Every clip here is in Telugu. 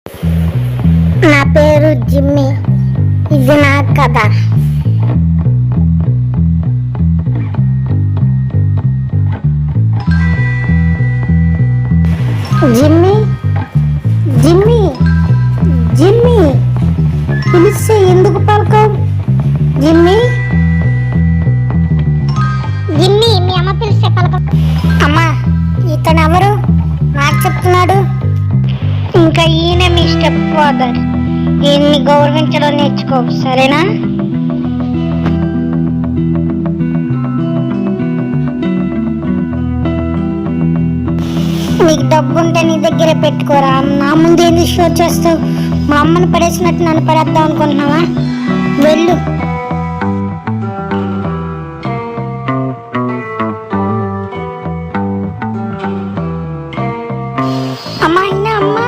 నా పేరు జిమ్మీ. ఇది నా కథ. జిమ్మీ, జిమ్మీ, జిమ్మీ పిలిస్తే ఎందుకు పలకవు? జిమ్మీ, జిమ్మీ, మీ అమ్మ పిలిస్తే పలక. అమ్మా, ఇతను ఎవరు? నాకు చెప్తున్నాడు. ఇంకా ఈయన మీ స్టెప్ ఫాదర్. ఈయన్ని గౌరవించడం నేర్చుకో, సరేనా? నీకు డబ్బు ఉంటే నీ దగ్గరే పెట్టుకోరా. నా ముందు ఏంది షో చేస్తావు? మా అమ్మని పడేసినట్టు నన్ను పడేద్దాం అనుకుంటున్నావా? వెళ్ళు. అమ్మా, అయినా అమ్మా,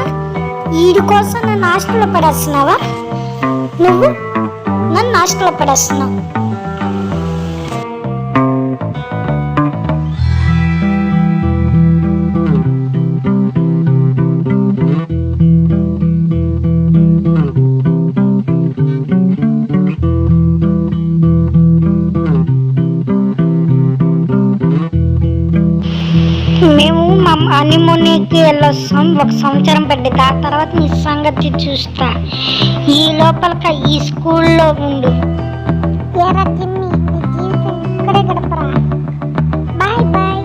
వీడి కోసం నన్ను హాస్టల్లో పడేస్తున్నావా? నువ్వు నన్ను హాస్టల్లో పడేస్తున్నావు. మేము మా హనీమూన్కి వెళ్ళొస్తాం. 1 సంవత్సరం పట్టింది. ఆ తర్వాత నీ సంగతి చూస్తా. ఈ లోపల ఈ స్కూల్లో ఉండు. ఇక్కడే గడపరా. Bye bye.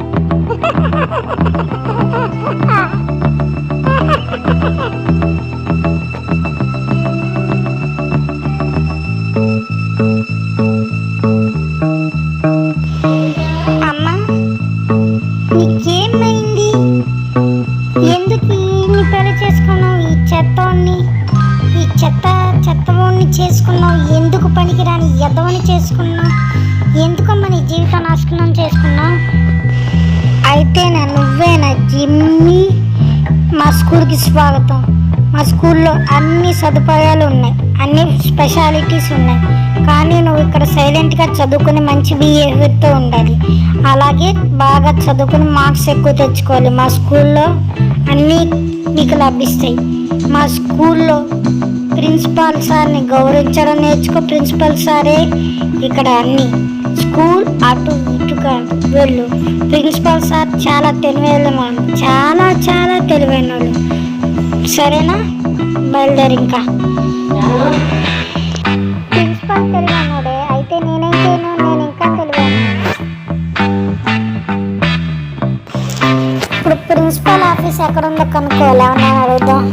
అమ్మా, నీకేమైంది? ఎందుకు ఈ పెళ్లి చేసుకున్నావు? ఈ చెత్తవాణ్ణి, ఈ చెత్తవాణ్ణి చేసుకున్నావు. ఎందుకు పనికిరాని ఎదవని చేసుకున్నావు? ఎందుకమ్మా నీ జీవితం నాశనం చేసుకున్నావు? అయితే నువ్వేనా జిమ్మీ? మా స్కూల్కి స్వాగతం. మా స్కూల్లో అన్ని సదుపాయాలు ఉన్నాయి, అన్ని స్పెషాలిటీస్ ఉన్నాయి. కానీ నువ్వు ఇక్కడ సైలెంట్గా చదువుకుని మంచి బిహేవియర్తో ఉండాలి. అలాగే బాగా చదువుకుని మార్క్స్ ఎక్కువ తెచ్చుకోవాలి. మా స్కూల్లో అన్నీ నీకు లభిస్తాయి. మా స్కూల్లో ప్రిన్సిపాల్ సార్ని గౌరవించడం నేర్చుకో. ప్రిన్సిపాల్ సారే ఇక్కడ అన్ని. స్కూల్ అటు ఇటు కాదు, వెళ్ళు. ప్రిన్సిపాల్ సార్ చాలా తెలివైన వాళ్ళు, చాలా చాలా తెలివైన వాళ్ళు. సరేనా? బయలుదేరి. ఇంకా ప్రిన్సిపాల్ తెలివైనడే అయితే నేనేం చేయను? నేను ఇంకా తెలివైన. ఇప్పుడు ప్రిన్సిపాల్ ఆఫీస్ ఎక్కడ ఉందో కనుక్కోవాలి. ఏమన్నా అడుగుదాం.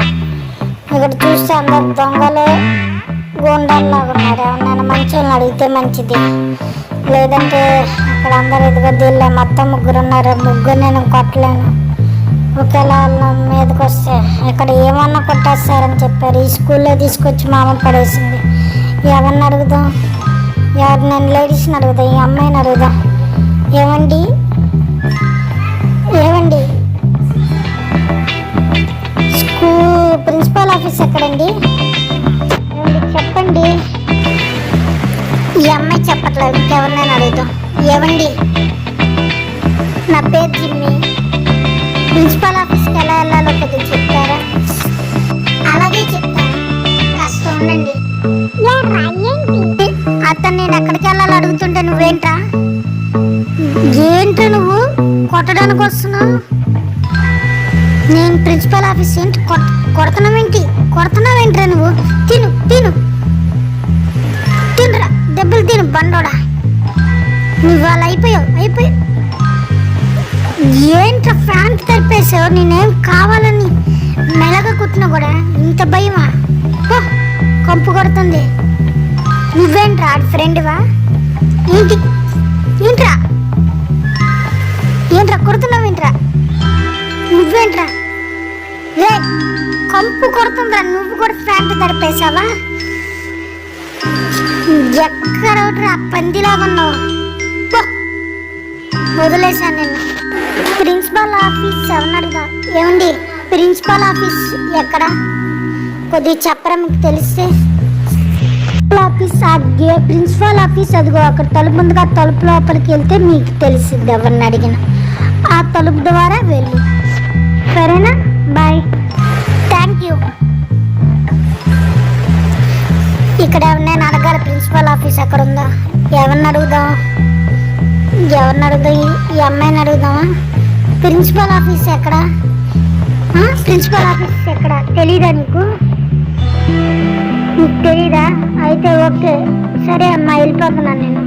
ఇక్కడ చూస్తే అందరు దొంగలే, గోండాల్లాగా ఉన్నారు. ఏమన్నా మంచి వాళ్ళని అడిగితే మంచిది. లేదంటే ఇక్కడ అందరు ఎదుగుదీళ్ళే. మొత్తం 3 ఉన్నారు. 3 నేను కొట్టలేను. ఒకేలా వాళ్ళ మీదకి వస్తే ఇక్కడ ఏమన్నా కొట్టేస్తారని చెప్పారు. ఈ స్కూల్లో తీసుకొచ్చి మా అమ్మ పడేసింది. ఎవరిని అడుగుదాం? నేను లేడీస్ని అడుగుదాం. ఈ అమ్మాయిని అడుగుదాం. ఏమండి, ఏమండి, స్కూల్ ప్రిన్సిపాల్ ఆఫీస్ ఎక్కడండి? ఏమండి చెప్పండి. ఈ అమ్మాయి చెప్పట్లేదు. ఇంకెవరినైనా అడుగుదాం. ఏమండి, నా పేరు జిమ్మీ. ప్రిన్సిపాల్ ఆఫీస్కి ఎలా వెళ్ళాలో కొద్దిగా చెప్తారా? అలాగే చెప్తాను, కాస్త ఉండండి. అతను నేను ఎక్కడికి వెళ్ళాలో అడుగుతుంటే నువ్వేంట్రా? ఏంట్రా నువ్వు కొట్టడానికి వస్తున్నావు? నేను ప్రిన్సిపాల్ ఆఫీస్ ఏంటి కొడుతున్నావేంట్రా నువ్వు? తిను తిను తినరా, దెబ్బలు తిను బండోడా. నువ్వు వాళ్ళు అయిపోయావు. ఏంట్రా ఫ్యాంట్ తరిపేసావు? నేనేం కావాలని మెలగా కుట్టినా కూడా ఇంత భయమా? కంపు కొడుతుంది. నువ్వేంట్రా ఆడి ఫ్రెండ్వా? ఏంట్రా కొడుతున్నావేంట్రా? నువ్వేంట్రా? రే, కంపు కొడుతుందిరా. నువ్వు కూడా ఫ్యాంట్ తరిపేసావా? ఎక్కడరా పందిలాగా ఉన్నావు? వదిలేశాను నిన్ను. ప్రిన్సిపాల్ ఆఫీస్ ఎవరన్నా? ఏమండి, ప్రిన్సిపాల్ ఆఫీస్ ఎక్కడ? కొద్దిగా చెప్పరా, మీకు తెలిస్తే. ప్రిన్సిపాల్ ఆఫీస్ అదిగో అక్కడ తలుపు ముందుగా. తలుపు లోపలికి వెళ్తే మీకు తెలిసింది ఎవరిని అడిగినా. ఆ తలుపు ద్వారా వెళ్ళు. సరేనా? బాయ్. Thank you. ఇక్కడ నేను అడగాలి, ప్రిన్సిపల్ ఆఫీస్ ఎక్కడ ఉందా? ఎవరిని అడుగుదాం? ఈ అమ్మాయిని అడుగుదామా? ప్రిన్సిపల్ ఆఫీస్ ఎక్కడ? ప్రిన్సిపల్ ఆఫీస్ ఎక్కడ? తెలీదా నీకు తెలీదా? అయితే ఓకే, సరే అమ్మా, వెళ్ళిపోతున్నాను నేను.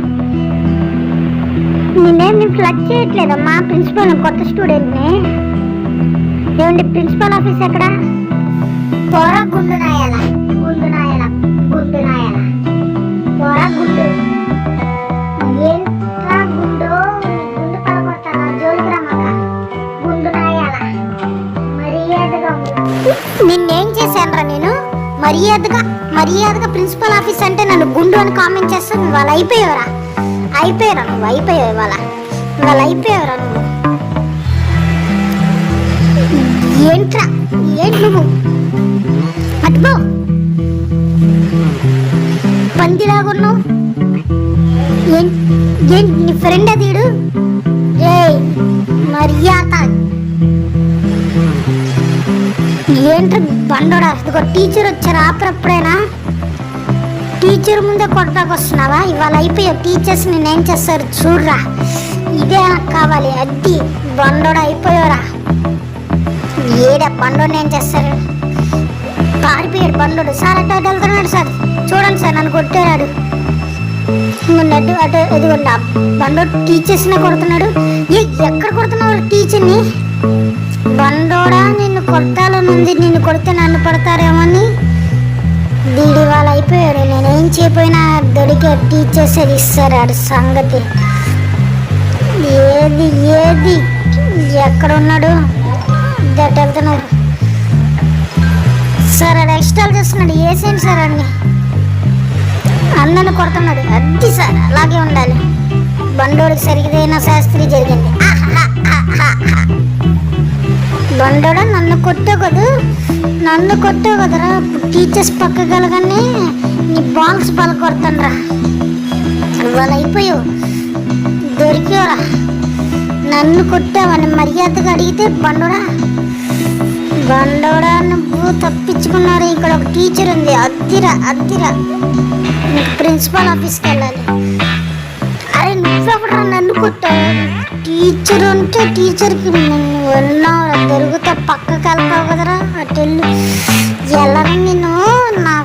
నేనేమి ఫ్లడ్ చేయట్లేదమ్మా, ప్రిన్సిపల్ కొత్త స్టూడెంట్ని. ఏమండి, ప్రిన్సిపల్ ఆఫీస్ ఎక్కడ? పోరా గుండు నాయాల, గుండు నాయాల, గుండు నాయాల, పోరా గుండు. ఏంట్రా గుండు, గుండు పడగొడతాను, జోలికి రమ్మక, గుండు నాయాల. మర్యాదగా నిన్నేం చేశానురా నేను? మర్యాదగా ప్రిన్సిపల్ ఆఫీస్ అంటే నన్ను గుండు అని కామెంట్ చేస్తాను. వాళ్ళు అయిపోయావరా నువ్వు అయిపోయావరా నువ్వు. ఏంట్రా, ఏంటి నువ్వు? అటుబో పందిలాగున్నావు. ఏంటి నీ ఫ్రెండ్ అదీడు? మర్యాద ఏంట్రా బండోడా? ఇదిగో టీచర్ వచ్చారు, ఆపరప్పుడైనా టీచర్ ముందే కొడతాకు వస్తున్నావా? ఇవాళ అయిపోయావు. టీచర్స్ నేనేం చేస్తారు చూడరా, ఇదే నాకు కావాలి. అద్ది బండోడా, అయిపోయావురా. ఏడా బండోడు ఏం చేస్తారు? పారిపోయాడు బండోడు. సార్ అటు అటు వెళ్తున్నాడు సార్, చూడండి సార్, నన్ను కొట్టాడు. అటు అటు ఎదుగుండా బండోడు టీచర్స్నే కొడుతున్నాడు. ఎక్కడ కొడుతున్నావు టీచర్ని? బండోడా, నిన్ను కొట్టాలనుంది, నిన్ను కొడితే నన్ను పడతారేమని. దీడి వాళ్ళు అయిపోయాడు. నేనేం చేయపోయినా దొడికే టీచర్స్ అది ఇస్తారు ఆడు సంగతి. ఏది ఎక్కడ ఉన్నాడు? దట్ వెళ్తున్నాడు సార్. ఆడు ఎక్స్ట్రాలు చేస్తున్నాడు. వేసేయండి సార్, అన్ని అందరిని కొడుతున్నాడు. అది సార్, అలాగే ఉండాలి. బండోడికి సరిగ్గా శాస్త్రి జరిగింది. బండోడా, నన్ను కొట్టావు కదరా. టీచర్స్ పక్కగలగానే నీ బాల్స్ బల కొడతాను రా. వాళ్ళు అయిపోయావు, దొరికేవరా. నన్ను కొట్టావని మర్యాదగా అడిగితే బండోడా నువ్వు తప్పించుకున్నారు. ఇక్కడ ఒక టీచర్ ఉంది, అద్దిరా నీకు ప్రిన్సిపల్ ఆఫీస్కి వెళ్ళాలి. అరే నువ్వెవడరా నన్ను కొట్టావు? టీచర్ ఉంటే టీచర్కి ఉన్నావు, దొరుకుతా పక్కకి వెళ్ళావు కదరా. అటెళ్ళు ఎలా నిన్ను నా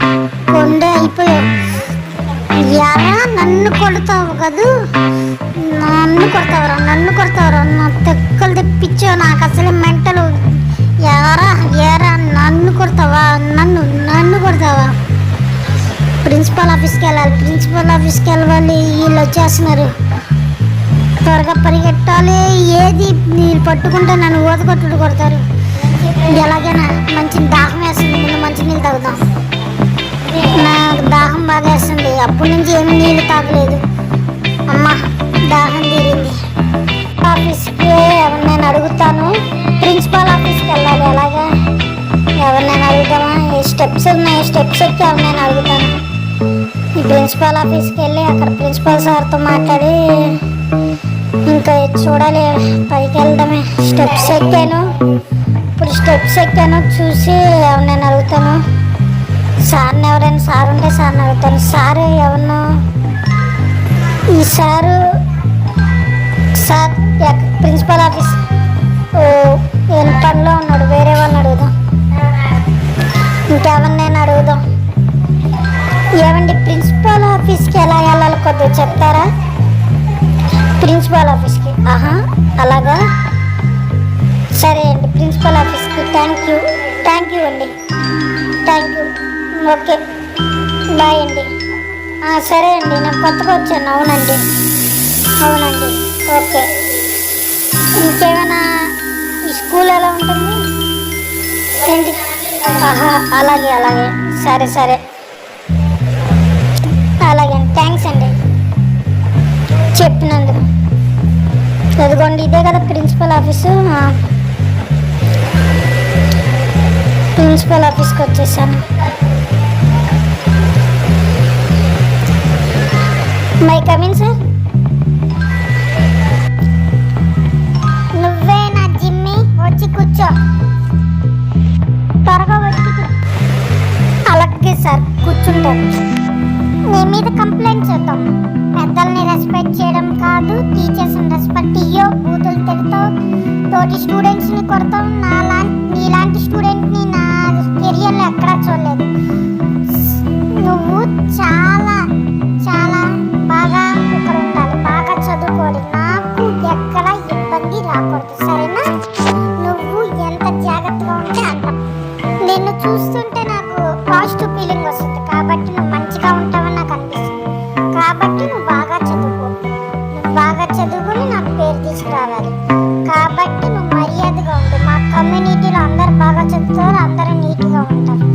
కొండే అయిపోయావు. ఎలా నన్ను కొడతావు కదూ? నన్ను కొడతావరా నా తెక్కలు తెప్పించావు. నాకు అసలు మెంటలు. ఏరా నన్ను కొడతావా? నన్ను కొడతావా? ప్రిన్సిపల్ ఆఫీస్కి వెళ్ళాలి. వీళ్ళు వచ్చేస్తున్నారు, త్వరగా పరిగెట్టాలి. ఏది నీళ్ళు పట్టుకుంటే నన్ను ఊదకొట్టుడు కొడతారు. ఎలాగైనా మంచి దాహం వేస్తుంది, ముందు మంచి నీళ్ళు తాగుదాం. నాకు దాహం బాగా వేస్తుంది, అప్పటి నుంచి ఏమి నీళ్ళు తాగలేదు. అమ్మా దాహం తీరింది. ఆఫీస్కి ఎవరినైనా అడుగుతాను. ప్రిన్సిపల్ ఆఫీస్కి వెళ్ళాలి. అలాగా ఎవరినైనా అడుగుతామా? ఏ స్టెప్స్ ఉన్నాయి, స్టెప్స్ ఎక్కి ఎవరినైనా అడుగుతాను. ఈ ప్రిన్సిపల్ ఆఫీస్కి వెళ్ళి అక్కడ ప్రిన్సిపల్ సార్తో మాట్లాడి ఇంకా చూడాలి. పైకి వెళ్దామే. స్టెప్స్ ఎక్కాను చూసి ఎవరినైనా అడుగుతాను. సార్ని ఎవరైనా సార్ ఉంటే సార్ని అడుగుతాను. సార్ ఎవరినో ఈ సార్ ప్రిన్సిపల్ ఆఫీస్ ఏం పనిలో ఉన్నాడు, వేరే వాళ్ళని అడుగుదాం. ఇంకెవరినైనా అడుగుదాం. ఏమండి ప్రిన్సిపల్ ఆఫీస్కి ఎలా వెళ్ళాలి కొద్దిగా చెప్తారా? ప్రిన్సిపల్ ఆఫీస్కి అలాగా, సరే అండి. ప్రిన్సిపల్ ఆఫీస్కి థ్యాంక్ యూ అండి. ఓకే బాయ్ అండి. సరే అండి, నేను కొత్తగా వచ్చాను. అవునండి ఓకే. ఇంకేమైనా ఈ స్కూల్ ఎలా ఉంటుంది ఏంటి? అలాగే సరే అలాగే థ్యాంక్స్ అండి చెప్పినందుకు. చదువుకోండి, ఇదే కదా ప్రిన్సిపల్ ఆఫీసు. ప్రిన్సిపల్ ఆఫీస్కి వచ్చేసాను. May come in sir? నువ్వే నా జిమ్మి, వచ్చి కూర్చో. త్వరగా వచ్చి అలాగే సార్ కూర్చుంటాను. నీ మీద కంప్లైంట్ చేద్దాం. పెద్దల్ని రెస్పెక్ట్ చేయడం కాదు, టీచర్స్ని రెస్పెక్ట్ ఇయ్యో, బూతులు తిడతావు, తోటి స్టూడెంట్స్ని కొడతావు. నీలాంటి స్టూడెంట్ని నా కెరియర్లో ఎక్కడా చూడలేదు. నువ్వు చాలా చాలా బాగా ఇక్కడ ఉండాలి, బాగా చదువుకోవాలి, నాకు ఎక్కడ ఇబ్బంది రాకూడదు, సరేనా? నువ్వు ఎంత జాగ్రత్తగా ఉంటే అంత. నిన్ను చూస్తుంటే నాకు పాజిటివ్ ఫీలింగ్ వస్తుంది, కాబట్టి నువ్వు మంచిగా ఉంటావని నాకు అనిపిస్తుంది. కాబట్టి నువ్వు బాగా చదువుకో, నువ్వు బాగా చదువుకొని నాకు పేరు తీసుకురావాలి. కాబట్టి నువ్వు మర్యాదగా ఉండు. మా కమ్యూనిటీలో అందరు బాగా చదువుతారు, అందరూ నీట్గా ఉంటారు,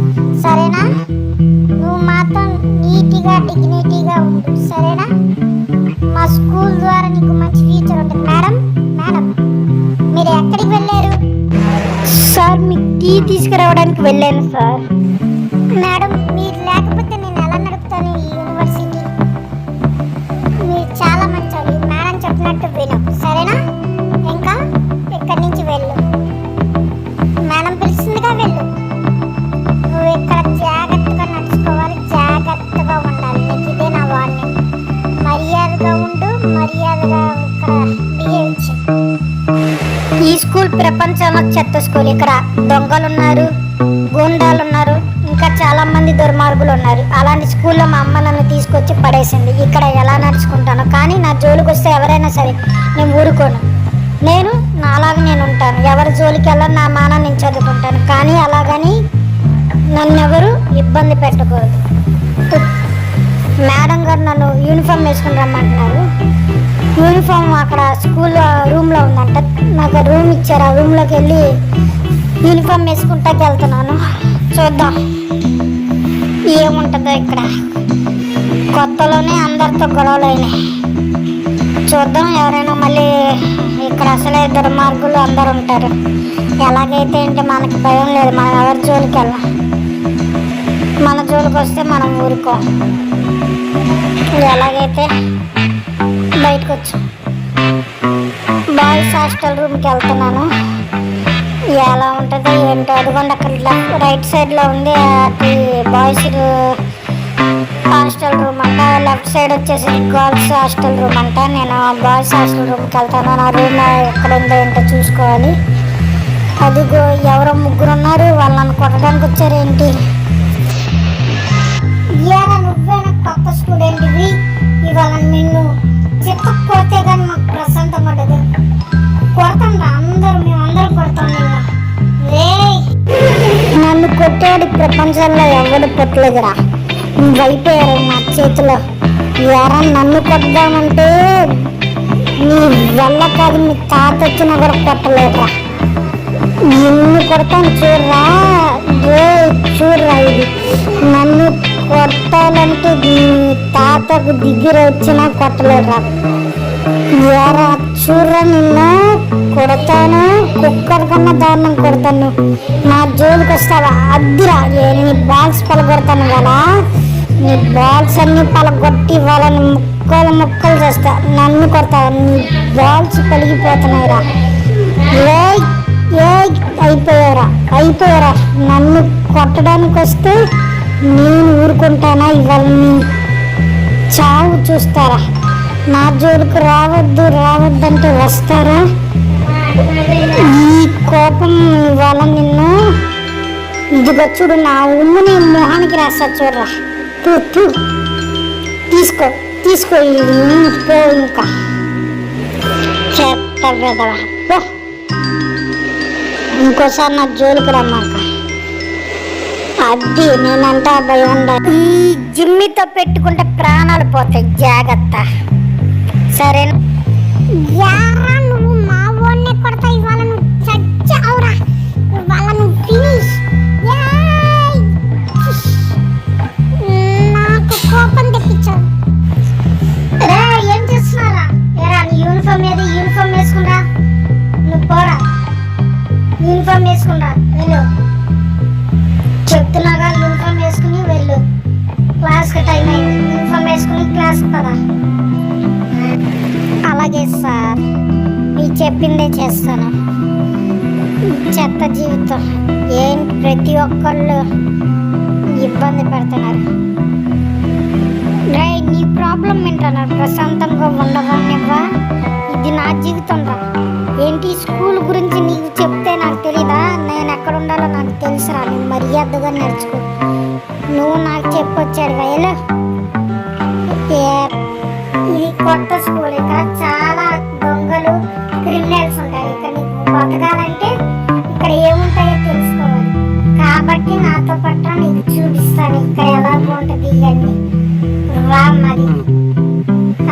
సరేనా? నువ్వు మాత్రం నీట్గా డిగ్నిటీగా ఉండు, సరేనా? మా స్కూల్ ద్వారా నీకు మంచి ఫ్యూచర్ ఉంటుంది. మేడం మేడం మీరు ఎక్కడికి వెళ్ళారు? సార్ మీకు టీ తీసుకురావడానికి వెళ్ళాను సార్. మేడం మీరు లేకపోతే నేను ఎలా నడుపుతాను ఈ యూనివర్సిటీ? మీరు చాలా మంచి మేడం చెప్పినట్టు విను, సరేనా? ఇంకా ఇక్కడి నుంచి వెళ్ళు, మేడం పిలుస్తుందిగా వెళ్ళు. నువ్వు ఇక్కడ జాగ్రత్తగా నడుచుకోవాలి, జాగ్రత్తగా ఉండాలి. నీకు ఇదే నా వార్నింగ్. మర్యాదగా ఉండు, మర్యాదగా ఇక్కడ బిహేవ్ చేయి. ఈ స్కూల్ ప్రపంచంలో చెత్త స్కూల్. ఇక్కడ దొంగలు ఉన్నారు, గూండాలు ఉన్నారు, ఇంకా చాలా మంది దుర్మార్గులు ఉన్నారు. అలాంటి స్కూల్లో మా అమ్మ నన్ను తీసుకొచ్చి పడేసింది. ఇక్కడ ఎలా నడుచుకుంటాను, కానీ నా జోలికి వస్తే ఎవరైనా సరే నేను ఊరుకోను. నేను నాలాగా నేను ఉంటాను, ఎవరి జోలికి వెళ్ళను, నా మాన నేను చదువుకుంటాను. కానీ అలాగని నన్నెవరు ఇబ్బంది పెట్టకూడదు. మేడం గారు నన్ను యూనిఫామ్ వేసుకుని రమ్మంటున్నారు. యూనిఫామ్ అక్కడ స్కూల్ రూమ్లో ఉందంట, నాకు రూమ్ ఇచ్చారు. ఆ రూమ్లోకి వెళ్ళి యూనిఫామ్ వేసుకుంటాకి వెళ్తున్నాను. చూద్దాం ఏముంటుందో. ఇక్కడ కొత్తలోనే అందరితో గొడవలు అయినాయి. చూద్దాం, ఎవరైనా మళ్ళీ ఇక్కడ అసలే దుర్మార్గులు అందరు ఉంటారు. ఎలాగైతే ఏంటి మనకి భయం లేదు, మనం ఎవరి జోలికి వెళ్ళాం. మన జోలికి వస్తే మనం ఊరుకో. ఎలాగైతే బయటకు వచ్చి బాయ్స్ హాస్టల్ రూమ్కి వెళ్తున్నాను. ఎలా ఉంటుందో ఏంటో. అదిగోండి అక్కడ రైట్ సైడ్లో ఉంది, అది బాయ్స్ హాస్టల్ రూమ్ అంట. లెఫ్ట్ సైడ్ వచ్చేసి గర్ల్స్ హాస్టల్ రూమ్ అంట. నేను బాయ్స్ హాస్టల్ రూమ్కి వెళ్తాను. నా రూమ్ ఎక్కడ ఉందో ఏంటో చూసుకోవాలి. అదిగో ఎవరో ముగ్గురు ఉన్నారు, వాళ్ళని కొట్టడానికి వచ్చారు. ఏంటి నువ్వేనా కొత్త స్టూడెంట్ ఇవి? ఇవాళ నిన్ను చెప్పకపోతే కానీ మాకు ప్రశాంతం పడదు. కొడతాం రా అందరూ, మేమందరం కొడతాం నిన్ను. నన్ను కొట్టాడు ప్రపంచంలో ఎవడు కొట్టలేదురా, నువ్వు అయిపోయారు నా చేతిలో. ఎరా నన్ను కొట్టామంటే నీ వల్ల కాదు, మీ తాత వచ్చినా కూడా కొట్టలేదురా. నిన్ను కొడతాను చూడరా, చూడరా. ఇది నన్ను కొట్టాలంటే నీ తాతకు దగ్గర వచ్చినా కొట్టలేదురా. ఎరా చూడరా, నిన్ను కొడతాను, కుక్కర్ కన్నా దారుణం కొడతాను. నా జోలికి వస్తావా? అద్దురా, నీ బాల్స్ పలగొడతాను కదా, నీ బాల్స్ అన్నీ పలగొట్టి వాళ్ళని ముక్కలు ముక్కలు చేస్తా. నన్ను కొడతావా? నీ బాల్స్ పలిగిపోతున్నాయిరా. అయిపోయారా. నన్ను కొట్టడానికి వస్తే నేను ఊరుకుంటానా? ఇవాళ నీ చావు చూస్తారా. నా జోలికి రావద్దంటే వస్తారా? ఈ కోపం ఇవాళ నిన్ను ఇదిగో చూడు, నా ఉమ్ము నీ మొహానికి రాస్తా చూడరా. తీసుకో పో, ఇంకా చెత్త వెదవా. ఇంకోసారి నా జోలికి రమ్మాక. అది నేనంటే భయం ఉండాలి. ఈ జిమ్మితో పెట్టుకుంటే ప్రాణాలు పోతాయి, జాగ్రత్త, సరేనా? నువ్వు మా ఓన్నే కొడతా. ఇవాళ నువ్వు చచ్చావురా, ఇవాళ నువ్వు ఫినిష్. నాకు కోపం తెప్పించావు. ఏం చేస్తున్నారా? నీ యూనిఫామ్ ఏది? యూనిఫామ్ వేసుకున్నా. నువ్వు పోరా, యూనిఫామ్ వేసుకున్నా వెళ్ళు. చెప్తున్నాగా యూనిఫామ్ వేసుకుని వెళ్ళు. క్లాస్కి టైం అయింది, యూనిఫామ్ వేసుకుని క్లాస్కి పదా. అలాగే సార్, మీరు చెప్పిందే చేస్తాను. చెత్త జీవితం ఏంటి, ప్రతి ఒక్కళ్ళు ఇబ్బంది పెడుతున్నారు. గవర్నమెంట్ అన్నారు ప్రశాంతంగా ఉండవనివ్వా. ఇది నా జీవితం రా. ఏంటి స్కూల్ గురించి నీకు చెప్తే నాకు తెలీదా? నేను ఎక్కడ ఉండాలో నాకు తెలుసురా. నేను మర్యాదగా నడుచుకో. నువ్వు నాకు చెప్పొచ్చాడు ఎలా. ఇది కొత్త స్కూల్, ఇక్కడ చాలా దొంగలు క్రిమినల్స్ ఉంటాయి. ఇక్కడ నీకు బతకాలంటే ఇక్కడ ఏముంటాయో తెలుసుకోవాలి. కాబట్టి నాతో పట్ల నీకు చూపిస్తాను ఇక్కడ ఎలా ఉంటుంది ఇవన్నీ. రా మరి,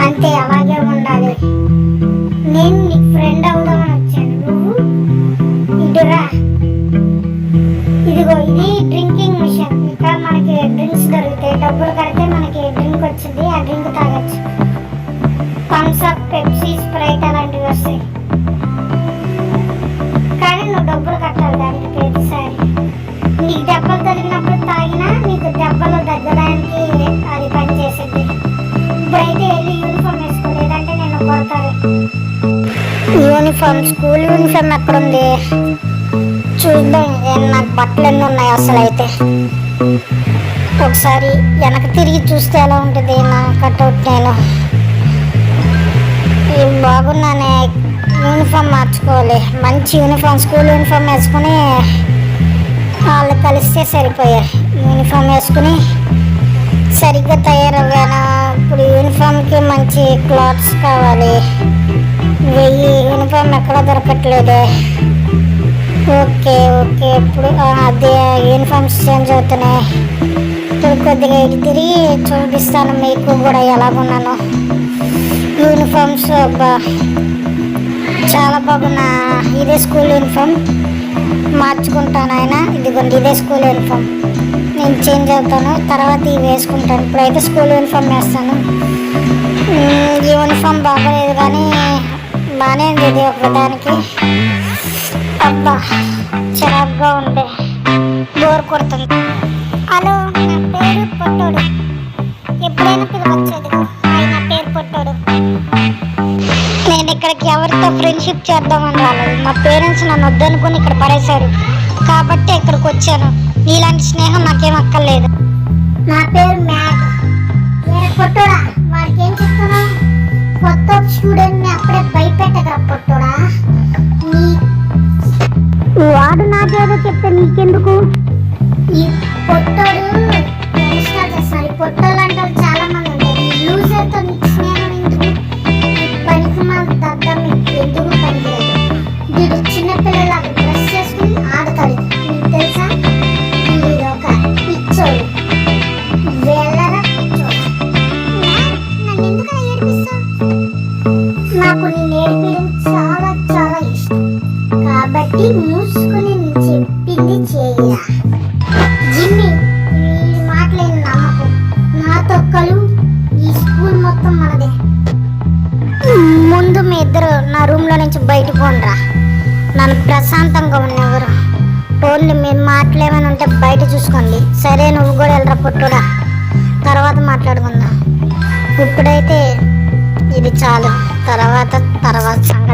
అంతే అలాగే ఉండాలి. నేను నీకు ఫ్రెండ్ అవుదామని వచ్చాను. నువ్వు ఇటురా. ఇదిగో ఇది డ్రింకింగ్ మిషన్. ఇక్కడ మనకి డ్రింక్స్ దొరుకుతాయి. డబ్బులు కడితే మనకి డ్రింక్ వచ్చింది, ఆ డ్రింక్ తాగొచ్చు. థమ్స్ అప్, పెప్సీ, స్ప్రైట్ అలాంటివి వస్తాయి. కానీ నువ్వు డబ్బులు కట్టాలి దానికి ప్రతిసారి. నీకు దెబ్బలు తగిలినప్పుడు తాగినా నీకు దెబ్బలు తగ్గడానికి అది పనిచేసింది. ఇప్పుడైతే వెళ్ళి యూనిఫామ్ వేసుకో, లేదంటే నేను కొడతాను. యూనిఫామ్, స్కూల్ యూనిఫామ్ ఎక్కడుంది చూద్దాం. నాకు బట్టలు ఎన్ని ఉన్నాయి అసలు. అయితే ఒకసారి వెనక తిరిగి చూస్తే ఎలా ఉంటుంది నా కట్అవుట్. నేను బాగున్నానే. యూనిఫామ్ మార్చుకోవాలి, మంచి యూనిఫామ్, స్కూల్ యూనిఫామ్ వేసుకుని వాళ్ళు కలిస్తే సరిపోయాయి. యూనిఫామ్ వేసుకుని సరిగ్గా తయారవ్వాను. ఇప్పుడు యూనిఫామ్కి మంచి క్లాత్స్ కావాలి. యూనిఫామ్ ఎక్కడ దొరకట్లేదే. ఓకే ఓకే, ఇప్పుడు అదే యూనిఫామ్స్ చేంజ్ అవుతున్నాయి. ఇప్పుడు కొద్దిగా ఇటు తిరిగి చూపిస్తాను మీకు కూడా ఎలాగున్నాను. యూనిఫామ్స్ అబ్బా చాలా బాగున్నా. ఇదే స్కూల్ యూనిఫామ్ మార్చుకుంటాను ఆయన. ఇదిగోండి ఇదే స్కూల్ యూనిఫామ్. నేను చేంజ్ అవుతాను, తర్వాత ఇవి వేసుకుంటాను. ఇప్పుడైతే స్కూల్ యూనిఫామ్ వేస్తాను. యూనిఫామ్ బాగోలేదు కానీ బాగానే ఉంది ఇది ఒకదానికి. అబ్బా చిరాగ్గా ఉండే, బోర్ కొడుతుంది. హలో, నా పేరు పొట్టోడు. ఎప్పుడైనా పిలవచ్చేది. నా పేరు పొట్టోడు. నేను ఇక్కడికి ఎవరితో ఫ్రెండ్షిప్ చేద్దామని రాలేదు. మా పేరెంట్స్ నన్ను వద్దనుకుని ఇక్కడ పడేశారు కాబట్టి ఇక్కడికి వచ్చాను. నీలాంటి స్నేహం నాకేం అక్కర్లేదు. నా పేరు మ్యాట్. పొట్టోడా, వాడికి ఏం చెప్తున్నావు? కొత్త స్టూడెంట్ని అప్పుడే భయపెట్టగల పొట్టోడా. వాడు నాకేదో చెప్తే నీకెందుకు? ఈ పొట్టోడు ఇన్స్టాల్ చేస్తాను. ఈ పొట్టోళ్ళు అంటే చాలా మంది ఉంటారు. లూజర్తో నీకు స్నేహం ఎందుకు? పనికి మన దద్దం ఎందుకు పనికిరాదు. వీడు చిన్నపిల్లలాగా డ్రెస్ చేసుకుని ఆడతాడు. నీకు తెలుసా? వీడు ఒక పిచ్చోడు. వెళ్ళరా పిచ్చోడు. నన్ను ఎందుకు ఏడిపిస్తావు? నాకు నేను ఏడిపించడం చాలా చాలా ఇష్టం. కాబట్టి మూసుకుని చెప్పింది చేయరా. జిమ్మి, ఈ మాటలేని నమ్మకం. నాతో కలువు, ఈ స్కూల్ మొత్తం మనదే. ముందు మీ ఇద్దరు నా రూమ్లో నుంచి బయటకు పోండిరా. నన్ను ప్రశాంతంగా ఉన్నెవరు. ఓన్లీ మీరు మాటలేమైనా ఉంటే బయట చూసుకోండి. సరే, నువ్వు కూడా వెళ్ళరా పొట్టుడా.